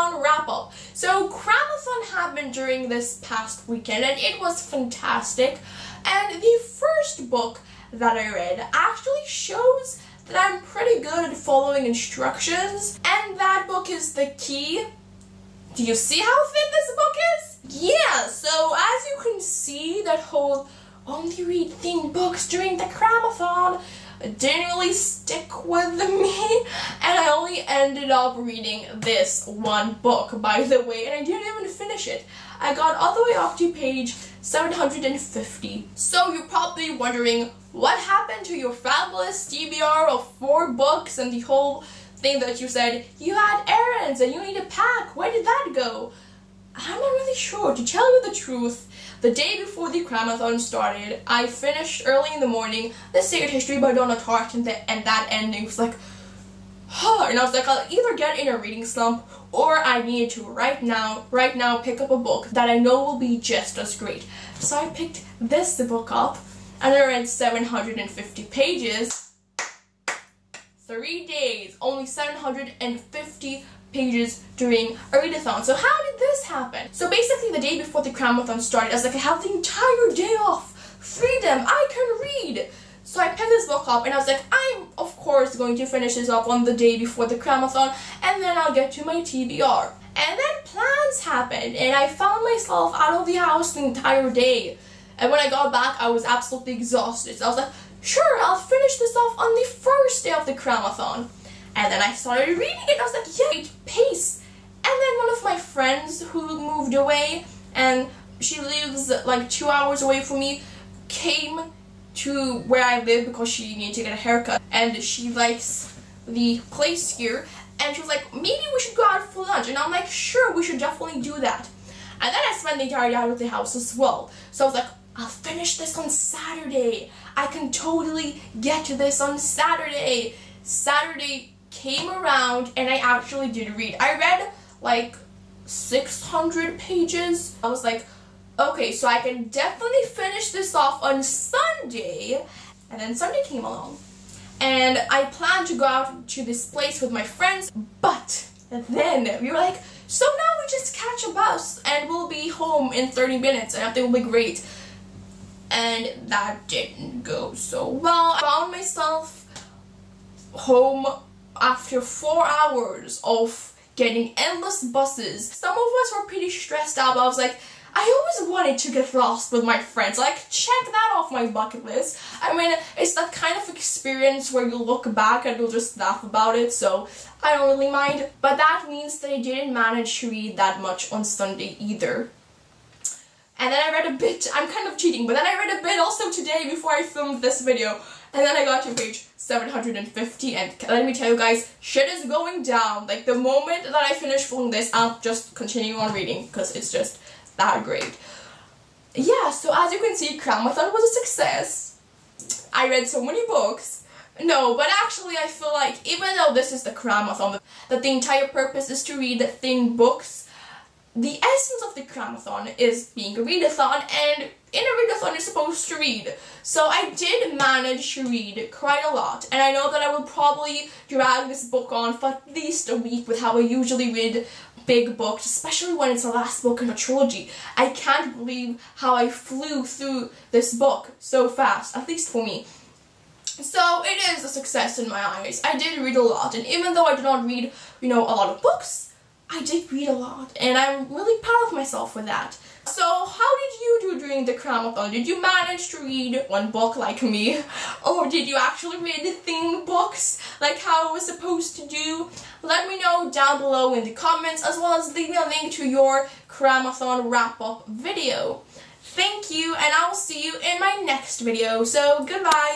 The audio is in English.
Cramathon wrap-up. So Cramathon happened during this past weekend and it was fantastic. And the first book that I read actually shows that I'm pretty good at following instructions, and that book is The Key. Do you see how thin this book is? Yeah, so as you can see, that whole only read thin books during the Cramathon didn't really stick with me, and I only ended up reading this one book, by the way, and I didn't even finish it. I got all the way up to page 750. So you're probably wondering, what happened to your fabulous TBR of 4 books and the whole thing that you said you had errands and you need to pack? Where did that go? I'm not really sure. To tell you the truth, the day before the Cramathon started, I finished early in the morning The Sacred History by Donna Tartt, and that ending was like, and I was like, I'll either get in a reading slump or I need to right now pick up a book that I know will be just as great. So I picked this book up and I read 750 pages. 3 days, only 750 pages during a readathon. So how did this happen? So basically the day before the Cramathon started, I was like, I have the entire day off. Freedom, I can read. So I picked this book up and I was like, I'm of course going to finish this up on the day before the Cramathon and then I'll get to my TBR. And then plans happened and I found myself out of the house the entire day. And when I got back, I was absolutely exhausted. So I was like, sure, I'll finish this off on the first day of the Cramathon. And then I started reading it, I was like, yeah, pace. And then one of my friends who moved away, and she lives like 2 hours away from me, came to where I live because she needed to get a haircut. And she likes the place here, and she was like, maybe we should go out for lunch. And I'm like, sure, we should definitely do that. And then I spent the entire day out of the house as well. So I was like, I'll finish this on Saturday. I can totally get to this on Saturday. Saturday came around and I actually did read. I read like 600 pages. I was like, okay, so I can definitely finish this off on Sunday. And then Sunday came along. And I planned to go out to this place with my friends, but then we were like, so now we just catch a bus and we'll be home in 30 minutes and everything will be great. And that didn't go so well. I found myself home after 4 hours of getting endless buses. Some of us were pretty stressed out, but I was like, I always wanted to get lost with my friends. Like, check that off my bucket list. I mean, it's that kind of experience where you look back and you'll just laugh about it, so I don't really mind. But that means that I didn't manage to read that much on Sunday either. And then I read a bit, I'm kind of cheating, but then I read a bit also today before I filmed this video. And then I got to page 750, and let me tell you guys, shit is going down. Like, the moment that I finish filming this, I'll just continue on reading, because it's just that great. Yeah, so as you can see, Cramathon was a success. I read so many books. No, but actually I feel like, even though this is the Cramathon, that the entire purpose is to read thin books, the essence of the Cramathon is being a readathon, and in a readathon you're supposed to read. So I did manage to read quite a lot, and I know that I will probably drag this book on for at least a week with how I usually read big books, especially when it's the last book in a trilogy. I can't believe how I flew through this book so fast, at least for me. So it is a success in my eyes. I did read a lot, and even though I did not read, a lot of books, I did read a lot, and I'm really proud of myself for that. So how did you do during the Cramathon? Did you manage to read one book like me? Or did you actually read thin books like how I was supposed to do? Let me know down below in the comments, as well as leave me a link to your Cramathon wrap-up video. Thank you, and I will see you in my next video. So goodbye!